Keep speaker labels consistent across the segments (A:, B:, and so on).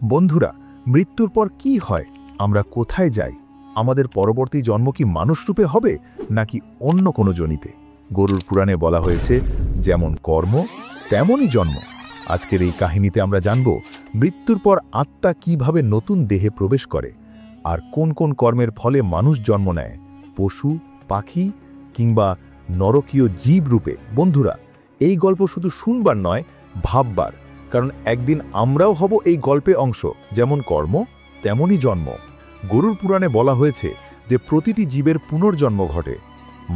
A: বন্ধুরা, মৃত্যুর পর কি হয়? আমরা কোথায় যাই? আমাদের পরবর্তী জন্ম কি মানুষরূপে হবে নাকি অন্য কোনো জনিতে? গরুর পুরাণে বলা হয়েছে, যেমন কর্ম তেমনই জন্ম। আজকের এই কাহিনীতে আমরা জানব মৃত্যুর পর আত্মা কিভাবে নতুন দেহে প্রবেশ করে, আর কোন কোন কর্মের ফলে মানুষ জন্ম নেয়, পশু, পাখি কিংবা নরকীয় জীব রূপে। বন্ধুরা, এই গল্প শুধু শুনবার নয়, ভাববার, কারণ একদিন আমরাও হব এই গল্পে অংশ। যেমন কর্ম তেমনই জন্ম। গরুর পুরাণে বলা হয়েছে যে প্রতিটি জীবের পুনর্জন্ম ঘটে।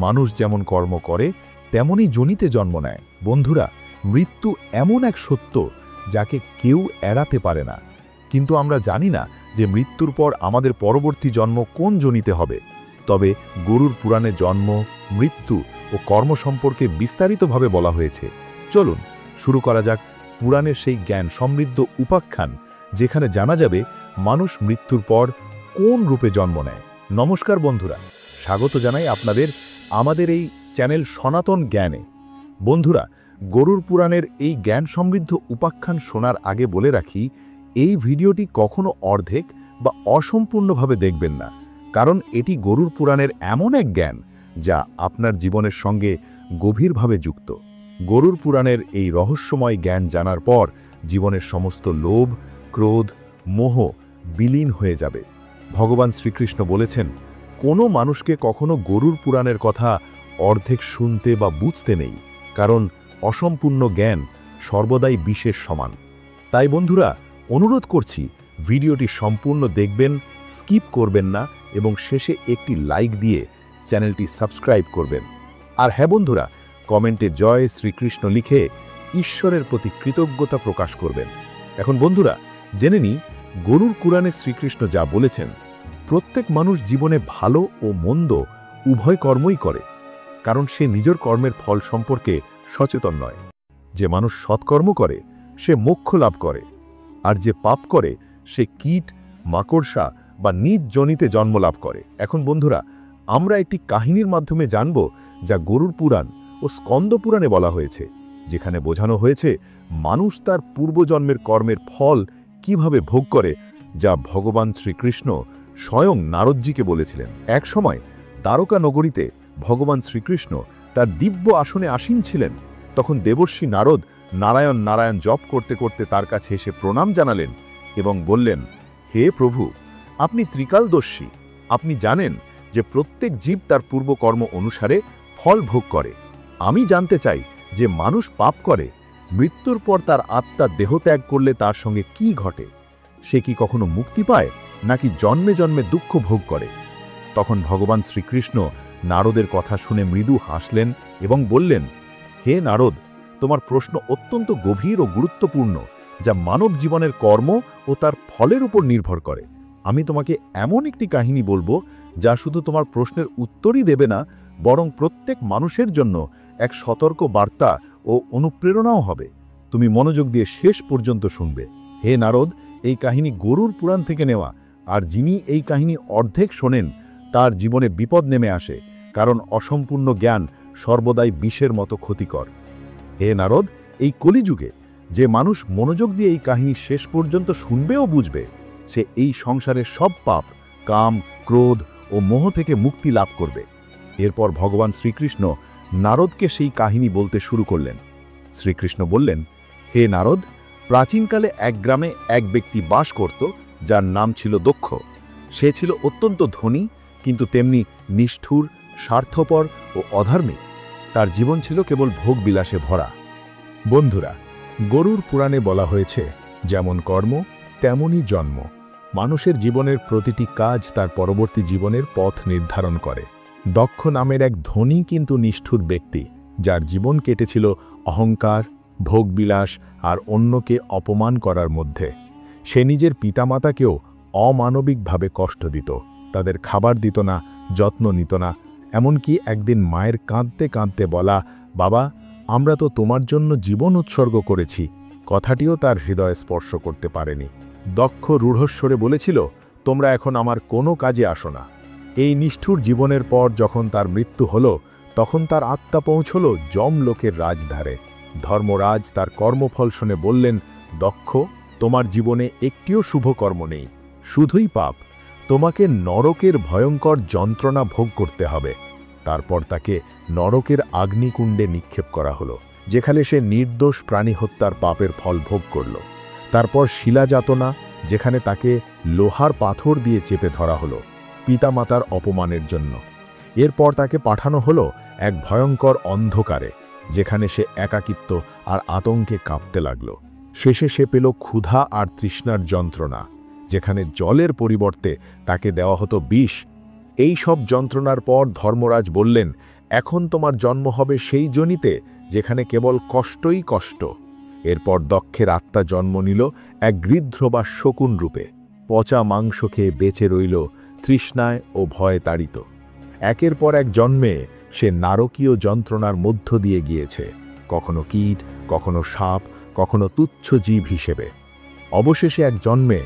A: মানুষ যেমন কর্ম করে তেমনই জনিতে জন্ম নেয়। বন্ধুরা, মৃত্যু এমন এক সত্য যাকে কেউ এড়াতে পারে না, কিন্তু আমরা জানি না যে মৃত্যুর পর আমাদের পরবর্তী জন্ম কোন জনিতে হবে। তবে গরুর পুরাণে জন্ম, মৃত্যু ও কর্ম সম্পর্কে বিস্তারিতভাবে বলা হয়েছে। চলুন শুরু করা যাক পুরাণের সেই জ্ঞান সমৃদ্ধ উপাখ্যান, যেখানে জানা যাবে মানুষ মৃত্যুর পর কোন রূপে জন্ম নেয়। নমস্কার বন্ধুরা, স্বাগত জানাই আপনাদের আমাদের এই চ্যানেল সনাতন জ্ঞানে। বন্ধুরা, গরুর পুরাণের এই জ্ঞান সমৃদ্ধ উপাখ্যান শোনার আগে বলে রাখি, এই ভিডিওটি কখনো অর্ধেক বা অসম্পূর্ণভাবে দেখবেন না, কারণ এটি গরুর পুরাণের এমন এক জ্ঞান যা আপনার জীবনের সঙ্গে গভীরভাবে যুক্ত। গরুর পুরাণের এই রহস্যময় জ্ঞান জানার পর জীবনের সমস্ত লোভ, ক্রোধ, মোহ বিলীন হয়ে যাবে। ভগবান শ্রীকৃষ্ণ বলেছেন, কোনো মানুষকে কখনো গরুর পুরাণের কথা অর্ধেক শুনতে বা বুঝতে নেই, কারণ অসম্পূর্ণ জ্ঞান সর্বদাই বিষের সমান। তাই বন্ধুরা, অনুরোধ করছি ভিডিওটি সম্পূর্ণ দেখবেন, স্কিপ করবেন না এবং শেষে একটি লাইক দিয়ে চ্যানেলটি সাবস্ক্রাইব করবেন। আর হ্যাঁ বন্ধুরা, কমেন্টে জয় শ্রীকৃষ্ণ লিখে ঈশ্বরের প্রতি কৃতজ্ঞতা প্রকাশ করবেন। এখন বন্ধুরা, জেনে নিই গরুর পুরাণে শ্রীকৃষ্ণ যা বলেছেন। প্রত্যেক মানুষ জীবনে ভালো ও মন্দ উভয় কর্মই করে, কারণ সে নিজের কর্মের ফল সম্পর্কে সচেতন নয়। যে মানুষ সৎকর্ম করে সে মোক্ষ লাভ করে, আর যে পাপ করে সে কীট, মাকড়সা বা নিজ জনিতে জন্ম লাভ করে। এখন বন্ধুরা, আমরা একটি কাহিনীর মাধ্যমে জানব যা গরুর পুরাণ ও স্কন্দ পুরাণে বলা হয়েছে, যেখানে বোঝানো হয়েছে মানুষ তার পূর্বজন্মের কর্মের ফল কিভাবে ভোগ করে, যা ভগবান শ্রীকৃষ্ণ স্বয়ং নারদজিকে বলেছিলেন। এক সময় দ্বারকা নগরীতে ভগবান শ্রীকৃষ্ণ তার দিব্য আসনে আসীন ছিলেন। তখন দেবর্ষি নারদ নারায়ণ নারায়ণ জপ করতে করতে তার কাছে এসে প্রণাম জানালেন এবং বললেন, হে প্রভু, আপনি ত্রিকালদর্শী। আপনি জানেন যে প্রত্যেক জীব তার পূর্বকর্ম অনুসারে ফল ভোগ করে। আমি জানতে চাই যে মানুষ পাপ করে, মৃত্যুর পর তার আত্মা দেহত্যাগ করলে তার সঙ্গে কি ঘটে? সে কি কখনো মুক্তি পায় নাকি জন্মে জন্মে দুঃখ ভোগ করে? তখন ভগবান শ্রীকৃষ্ণ নারদের কথা শুনে মৃদু হাসলেন এবং বললেন, হে নারদ, তোমার প্রশ্ন অত্যন্ত গভীর ও গুরুত্বপূর্ণ, যা মানব জীবনের কর্ম ও তার ফলের উপর নির্ভর করে। আমি তোমাকে এমন একটি কাহিনী বলবো যা শুধু তোমার প্রশ্নের উত্তরই দেবে না, বরং প্রত্যেক মানুষের জন্য এক সতর্ক বার্তা ও অনুপ্রেরণাও হবে। তুমি মনোযোগ দিয়ে শেষ পর্যন্ত শুনবে। হে নারদ, এই কাহিনী গরুর পুরাণ থেকে নেওয়া, আর যিনি এই কাহিনী অর্ধেক শোনেন তার জীবনে বিপদ নেমে আসে, কারণ অসম্পূর্ণ জ্ঞান সর্বদাই বিষের মতো ক্ষতিকর। হে নারদ, এই কলিযুগে যে মানুষ মনোযোগ দিয়ে এই কাহিনী শেষ পর্যন্ত শুনবে ও বুঝবে, সে এই সংসারের সব পাপ, কাম, ক্রোধ ও মোহ থেকে মুক্তি লাভ করবে। এরপর ভগবান শ্রীকৃষ্ণ নারদকে সেই কাহিনী বলতে শুরু করলেন। শ্রীকৃষ্ণ বললেন, হে নারদ, প্রাচীনকালে এক গ্রামে এক ব্যক্তি বাস করত যার নাম ছিল দক্ষ। সে ছিল অত্যন্ত ধনী, কিন্তু তেমনি নিষ্ঠুর, স্বার্থপর ও অধার্মিক। তার জীবন ছিল কেবল ভোগ বিলাসে ভরা। বন্ধুরা, গরুর পুরাণে বলা হয়েছে, যেমন কর্ম তেমনই জন্ম। মানুষের জীবনের প্রতিটি কাজ তার পরবর্তী জীবনের পথ নির্ধারণ করে। দক্ষ নামের এক ধনী কিন্তু নিষ্ঠুর ব্যক্তি, যার জীবন কেটেছিল অহংকার, ভোগবিলাস আর অন্যকে অপমান করার মধ্যে। সে নিজের পিতামাতাকেও অমানবিকভাবে কষ্ট দিত, তাদের খাবার দিত না, যত্ন নিত না। এমনকি একদিন মায়ের কাঁদতে কাঁদতে বলা, বাবা, আমরা তো তোমার জন্য জীবন উৎসর্গ করেছি, কথাটিও তার হৃদয়ে স্পর্শ করতে পারেনি। দক্ষ রূঢ়স্বরে বলেছিল, তোমরা এখন আমার কোনো কাজে আসো না। এই নিষ্ঠুর জীবনের পর যখন তার মৃত্যু হল, তখন তার আত্মা পৌঁছল যমলোকের রাজধারে। ধর্মরাজ তার কর্মফল শুনে বললেন, দক্ষ, তোমার জীবনে একটিও শুভকর্ম নেই, শুধুই পাপ। তোমাকে নরকের ভয়ঙ্কর যন্ত্রণা ভোগ করতে হবে। তারপর তাকে নরকের আগ্নিকুণ্ডে নিক্ষেপ করা হলো, যেখানে সে নির্দোষ প্রাণী হত্যার পাপের ফল ভোগ করল। তারপর শিলাযাতনা, যেখানে তাকে লোহার পাথর দিয়ে চেপে ধরা হলো পিতামাতার অপমানের জন্য। এরপর তাকে পাঠানো হলো এক ভয়ঙ্কর অন্ধকারে, যেখানে সে একাকিত্ব আর আতঙ্কে কাঁপতে লাগল। শেষে সে পেল ক্ষুধা আর তৃষ্ণার যন্ত্রণা, যেখানে জলের পরিবর্তে তাকে দেওয়া হতো বিষ। এই সব যন্ত্রণার পর ধর্মরাজ বললেন, এখন তোমার জন্ম হবে সেই যোনিতে যেখানে কেবল কষ্টই কষ্ট। এরপর দক্ষের আত্মা জন্ম নিল এক গৃধ্র বা শকুন রূপে, পচা মাংস খেয়ে বেঁচে রইল তৃষ্ণায় ও ভয়ে তাড়িত। একের পর এক জন্মে সে নারকীয় যন্ত্রণার মধ্য দিয়ে গিয়েছে, কখনো কীট, কখনো সাপ, কখনো তুচ্ছ জীব হিসেবে। অবশেষে এক জন্মে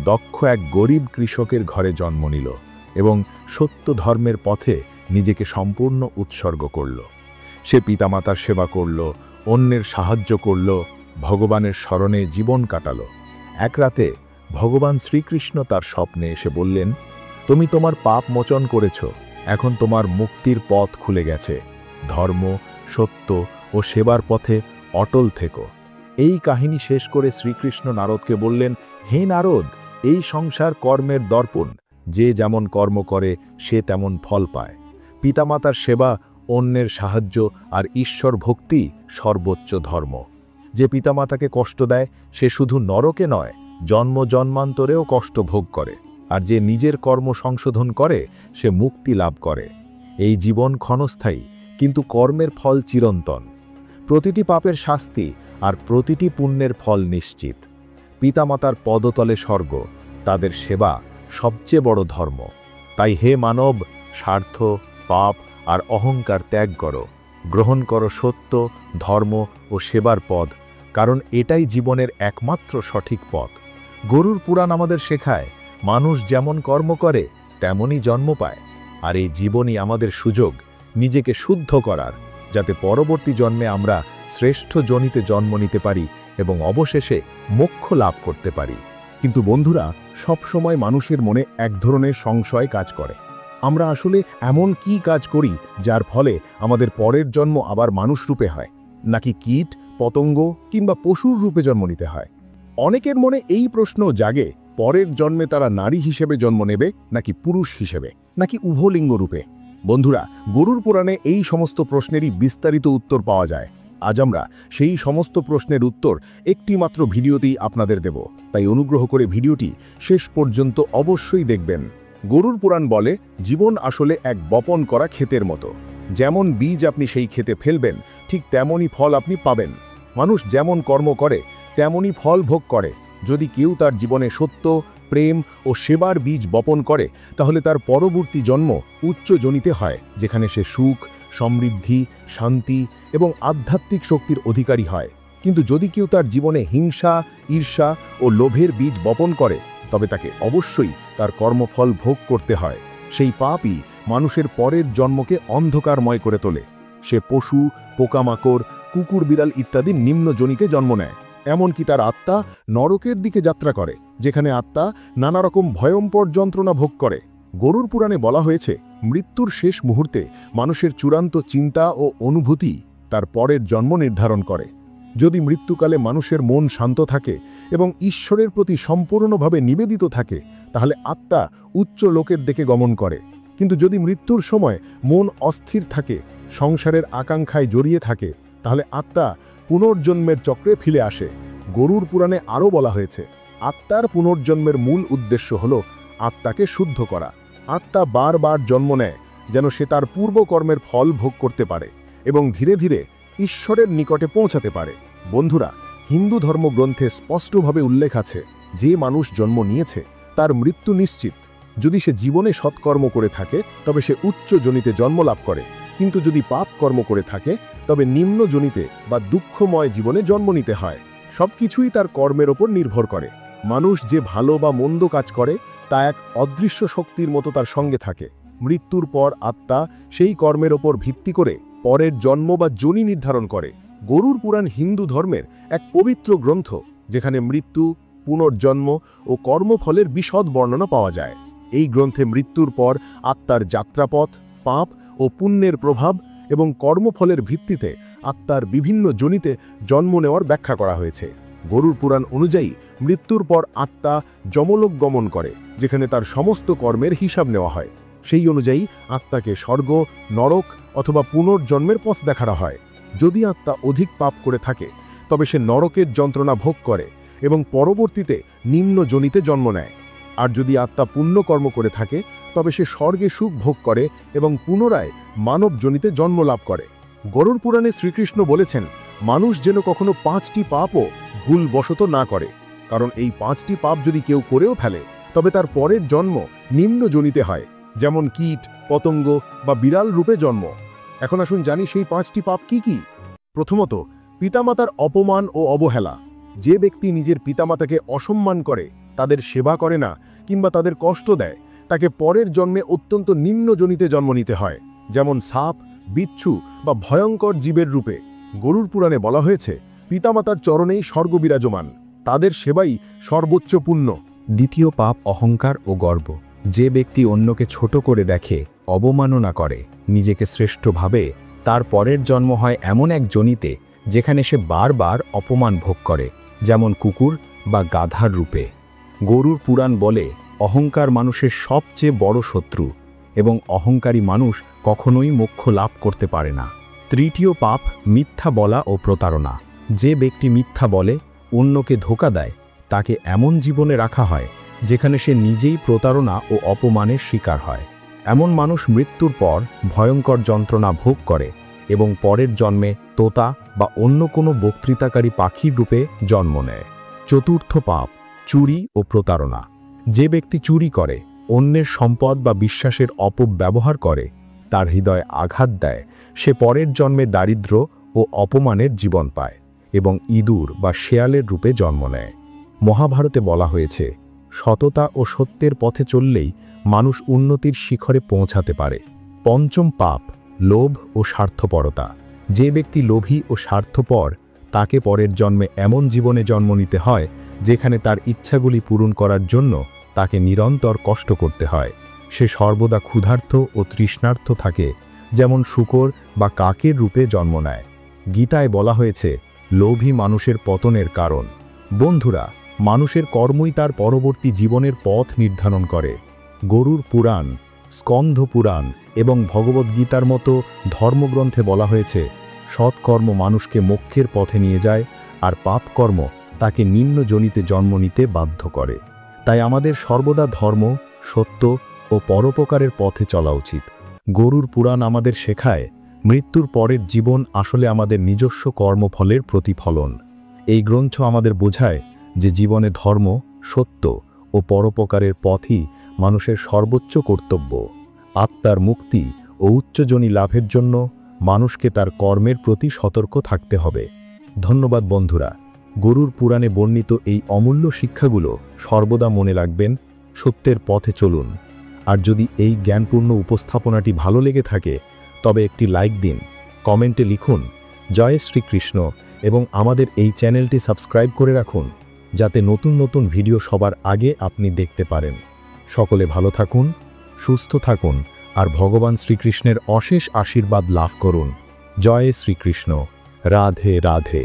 A: দক্ষ এক গরিব কৃষকের ঘরে জন্ম নিল এবং সত্য ধর্মের পথে নিজেকে সম্পূর্ণ উৎসর্গ করল। সে পিতামাতার সেবা করল, অন্যের সাহায্য করল, ভগবানের স্মরণে জীবন কাটাল। এক রাতে ভগবান শ্রীকৃষ্ণ তার স্বপ্নে এসে বললেন, তুমি তোমার পাপ মোচন করেছ, এখন তোমার মুক্তির পথ খুলে গেছে। ধর্ম, সত্য ও সেবার পথে অটল থেকো। এই কাহিনী শেষ করে শ্রীকৃষ্ণ নারদকে বললেন, হে নারদ, এই সংসার কর্মের দর্পণ। যে যেমন কর্ম করে সে তেমন ফল পায়। পিতামাতার সেবা, অন্যের সাহায্য আর ঈশ্বর ভক্তি সর্বোচ্চ ধর্ম। যে পিতামাতাকে কষ্ট দেয় সে শুধু নরকে নয়, জন্ম জন্মান্তরেও কষ্ট ভোগ করে। আর যে নিজের কর্ম সংশোধন করে সে মুক্তি লাভ করে। এই জীবন ক্ষণস্থায়ী, কিন্তু কর্মের ফল চিরন্তন। প্রতিটি পাপের শাস্তি আর প্রতিটি পুণ্যের ফল নিশ্চিত। পিতামাতার পদতলে স্বর্গ, তাদের সেবা সবচেয়ে বড় ধর্ম। তাই হে মানব, স্বার্থ, পাপ আর অহংকার ত্যাগ করো, গ্রহণ করো সত্য, ধর্ম ও সেবার পথ, কারণ এটাই জীবনের একমাত্র সঠিক পথ। গরুর পুরাণ আমাদের শেখায়, মানুষ যেমন কর্ম করে তেমনই জন্ম পায়। আর এই জীবনই আমাদের সুযোগ নিজেকে শুদ্ধ করার, যাতে পরবর্তী জন্মে আমরা শ্রেষ্ঠ যোনিতে জন্ম নিতে পারি এবং অবশেষে মোক্ষ লাভ করতে পারি।
B: কিন্তু বন্ধুরা, সবসময় মানুষের মনে এক ধরনের সংশয় কাজ করে। আমরা আসলে এমন কি কাজ করি যার ফলে আমাদের পরের জন্ম আবার মানুষ রূপে হয়, নাকি কীট, পতঙ্গ কিংবা পশুর রূপে জন্ম নিতে হয়? অনেকের মনে এই প্রশ্ন জাগে, পরের জন্মে তারা নারী হিসেবে জন্ম নেবে, নাকি পুরুষ হিসেবে, নাকি উভলিঙ্গ রূপে? বন্ধুরা, গরুর পুরাণে এই সমস্ত প্রশ্নেরই বিস্তারিত উত্তর পাওয়া যায়। আজ আমরা সেই সমস্ত প্রশ্নের উত্তর একটি মাত্র ভিডিওতেই আপনাদের দেব, তাই অনুগ্রহ করে ভিডিওটি শেষ পর্যন্ত অবশ্যই দেখবেন। গরুর পুরাণ বলে, জীবন আসলে এক বপন করা ক্ষেতের মতো। যেমন বীজ আপনি সেই ক্ষেতে ফেলবেন, ঠিক তেমনই ফল আপনি পাবেন। মানুষ যেমন কর্ম করে তেমনই ফল ভোগ করে। যদি কেউ তার জীবনে সত্য, প্রেম ও সেবার বীজ বপন করে, তাহলে তার পরবর্তী জন্ম উচ্চ যোনিতে হয়, যেখানে সে সুখ, সমৃদ্ধি, শান্তি এবং আধ্যাত্মিক শক্তির অধিকারী হয়। কিন্তু যদি কেউ তার জীবনে হিংসা, ঈর্ষা ও লোভের বীজ বপন করে, তবে তাকে অবশ্যই তার কর্মফল ভোগ করতে হয়। সেই পাপই মানুষের পরের জন্মকে অন্ধকারময় করে তোলে। সে পশু, পোকামাকড়, কুকুর, বিড়াল ইত্যাদি নিম্ন যোনিতে জন্ম নেয়। এমনকি তার আত্মা নরকের দিকে যাত্রা করে, যেখানে আত্মা নানা রকম ভয়ঙ্কর যন্ত্রণা ভোগ করে। গরুর পুরাণে বলা হয়েছে, মৃত্যুর শেষ মুহূর্তে মানুষের চূড়ান্ত চিন্তা ও অনুভূতি তার পরের জন্ম নির্ধারণ করে। যদি মৃত্যুকালে মানুষের মন শান্ত থাকে এবং ঈশ্বরের প্রতি সম্পূর্ণভাবে নিবেদিত থাকে, তাহলে আত্মা উচ্চ লোকের দিকে গমন করে। কিন্তু যদি মৃত্যুর সময় মন অস্থির থাকে, সংসারের আকাঙ্ক্ষায় জড়িয়ে থাকে, তাহলে আত্মা পুনর্জন্মের চক্রে ফিরে আসে। গরুর পুরাণে আরও বলা হয়েছে, আত্মার পুনর্জন্মের মূল উদ্দেশ্য হল আত্মাকে শুদ্ধ করা। আত্মা বারবার জন্ম নেয় যেন সে তার পূর্বকর্মের ফল ভোগ করতে পারে এবং ধীরে ধীরে ঈশ্বরের নিকটে পৌঁছাতে পারে। বন্ধুরা, হিন্দু ধর্মগ্রন্থে স্পষ্টভাবে উল্লেখ আছে, যে মানুষ জন্ম নিয়েছে তার মৃত্যু নিশ্চিত। যদি সে জীবনে সৎকর্ম করে থাকে তবে সে উচ্চ যোনিতে জন্ম লাভ করে, কিন্তু যদি পাপ কর্ম করে থাকে তবে নিম্ন যোনিতে বা দুঃখময় জীবনে জন্ম নিতে হয়। সবকিছুই তার কর্মের ওপর নির্ভর করে। মানুষ যে ভালো বা মন্দ কাজ করে তা এক অদৃশ্য শক্তির মতো তার সঙ্গে থাকে। মৃত্যুর পর আত্মা সেই কর্মের ওপর ভিত্তি করে পরের জন্ম বা যোনি নির্ধারণ করে। গরুর পুরাণ হিন্দু ধর্মের এক পবিত্র গ্রন্থ, যেখানে মৃত্যু, পুনর্জন্ম ও কর্মফলের বিশদ বর্ণনা পাওয়া যায়। এই গ্রন্থে মৃত্যুর পর আত্মার যাত্রাপথ, পাপ ও পুণ্যের প্রভাব এবং কর্মফলের ভিত্তিতে আত্মার বিভিন্ন যোনিতে জন্ম নেওয়ার ব্যাখ্যা করা হয়েছে। গরুড় পুরাণ অনুযায়ী মৃত্যুর পর আত্মা যমলোক গমন করে, যেখানে তার সমস্ত কর্মের হিসাব নেওয়া হয়। সেই অনুযায়ী আত্মাকে স্বর্গ, নরক অথবা পুনর্জন্মের পথ দেখানো হয়। যদি আত্মা অধিক পাপ করে থাকে তবে সে নরকের যন্ত্রণা ভোগ করে এবং পরবর্তীতে নিম্ন যোনিতে জন্ম নেয়। আর যদি আত্মা পুণ্যকর্ম করে থাকে তবে সে স্বর্গে সুখ ভোগ করে এবং পুনরায় মানব যোনিতে জন্ম লাভ করে। গরুড় পুরাণে শ্রীকৃষ্ণ বলেছেন, মানুষ যেন কখনো 5টি পাপও ভুলবশত না করে, কারণ এই 5টি পাপ যদি কেউ করেও ফেলে তবে তার পরের জন্ম নিম্ন যোনিতে হয়, যেমন কীট, পতঙ্গ বা বিড়াল রূপে জন্ম। এখন আসুন জানি সেই 5টি পাপ কি কি। প্রথমত, পিতামাতার অপমান ও অবহেলা। যে ব্যক্তি নিজের পিতামাতাকে অসম্মান করে, তাদের সেবা করে না কিংবা তাদের কষ্ট দেয়, তাকে পরের জন্মে অত্যন্ত নিম্ন যোনিতে জন্ম নিতে হয়, যেমন সাপ, বিচ্ছু বা ভয়ঙ্কর জীবের রূপে। গরুড় পুরাণে বলা হয়েছে, পিতামাতার চরণেই স্বর্গ বিরাজমান, তাদের সেবাই সর্বোচ্চ পুণ্য।
C: দ্বিতীয় পাপ অহংকার ও গর্ব। যে ব্যক্তি অন্যকে ছোট করে দেখে, অবমাননা করে, নিজেকে শ্রেষ্ঠ ভাবে, তার পরের জন্ম হয় এমন এক যোনিতে যেখানে সে বারবার অপমান ভোগ করে, যেমন কুকুর বা গাধার রূপে। গরুড় পুরাণ বলে, অহংকার মানুষের সবচেয়ে বড় শত্রু এবং অহংকারী মানুষ কখনোই মোক্ষ লাভ করতে পারে না। তৃতীয় পাপ মিথ্যা বলা ও প্রতারণা। যে ব্যক্তি মিথ্যা বলে, অন্যকে ধোঁকা দেয়, তাকে এমন জীবনে রাখা হয় যেখানে সে নিজেই প্রতারণা ও অপমানের শিকার হয়। এমন মানুষ মৃত্যুর পর ভয়ঙ্কর যন্ত্রণা ভোগ করে এবং পরের জন্মে তোতা বা অন্য কোনো বক্তৃতাকারী পাখির রূপে জন্ম নেয়। চতুর্থ পাপ চুরি ও প্রতারণা। যে ব্যক্তি চুরি করে, অন্যের সম্পদ বা বিশ্বাসের অপব্যবহার করে, তার হৃদয়ে আঘাত দেয়, সে পরের জন্মে দারিদ্র্য ও অপমানের জীবন পায় এবং ইঁদুর বা শেয়ালের রূপে জন্ম নেয়। মহাভারতে বলা হয়েছে, সততা ও সত্যের পথে চললেই মানুষ উন্নতির শিখরে পৌঁছাতে পারে। পঞ্চম পাপ লোভ ও স্বার্থপরতা। যে ব্যক্তি লোভী ও স্বার্থপর, তাকে পরের জন্মে এমন জীবনে জন্ম নিতে হয় যেখানে তার ইচ্ছাগুলি পূরণ করার জন্য তাকে নিরন্তর কষ্ট করতে হয়। সে সর্বদা ক্ষুধার্ত ও তৃষ্ণার্ত থাকে, যেমন শূকর বা কাকের রূপে জন্ম নেয়। গীতায় বলা হয়েছে, লোভী মানুষের পতনের কারণ। বন্ধুরা, মানুষের কর্মই তার পরবর্তী জীবনের পথ নির্ধারণ করে। গরুড় পুরাণ, স্কন্ধ পুরাণ এবং ভগবদ্গীতার মতো ধর্মগ্রন্থে বলা হয়েছে, সৎকর্ম মানুষকে মোক্ষের পথে নিয়ে যায় আর পাপকর্ম তাকে নিম্ন যোনিতে জন্ম নিতে বাধ্য করে। তাই আমাদের সর্বদা ধর্ম, সত্য ও পরোপকারের পথে চলা উচিত। গরুড় পুরাণ আমাদের শেখায়, মৃত্যুর পরের জীবন আসলে আমাদের নিজস্ব কর্মফলের প্রতিফলন। এই গ্রন্থ আমাদের বোঝায় যে জীবনে ধর্ম, সত্য ও পরোপকারের পথই মানুষের সর্বোচ্চ কর্তব্য। আত্মার মুক্তি ও উচ্চজনী লাভের জন্য মানুষকে তার কর্মের প্রতি সতর্ক থাকতে হবে। ধন্যবাদ বন্ধুরা। গরুড় পুরাণে বর্ণিত এই অমূল্য শিক্ষাগুলো সর্বদা মনে রাখবেন, সত্যের পথে চলুন। আর যদি এই জ্ঞানপূর্ণ উপস্থাপনাটি ভালো লেগে থাকে তবে একটি লাইক দিন, কমেন্টে লিখুন জয় শ্রীকৃষ্ণ এবং আমাদের এই চ্যানেলটি সাবস্ক্রাইব করে রাখুন, যাতে নতুন নতুন ভিডিও সবার আগে আপনি দেখতে পারেন। সকলে ভালো থাকুন, সুস্থ থাকুন আর ভগবান শ্রীকৃষ্ণের অশেষ আশীর্বাদ লাভ করুন। জয় শ্রীকৃষ্ণ। রাধে রাধে।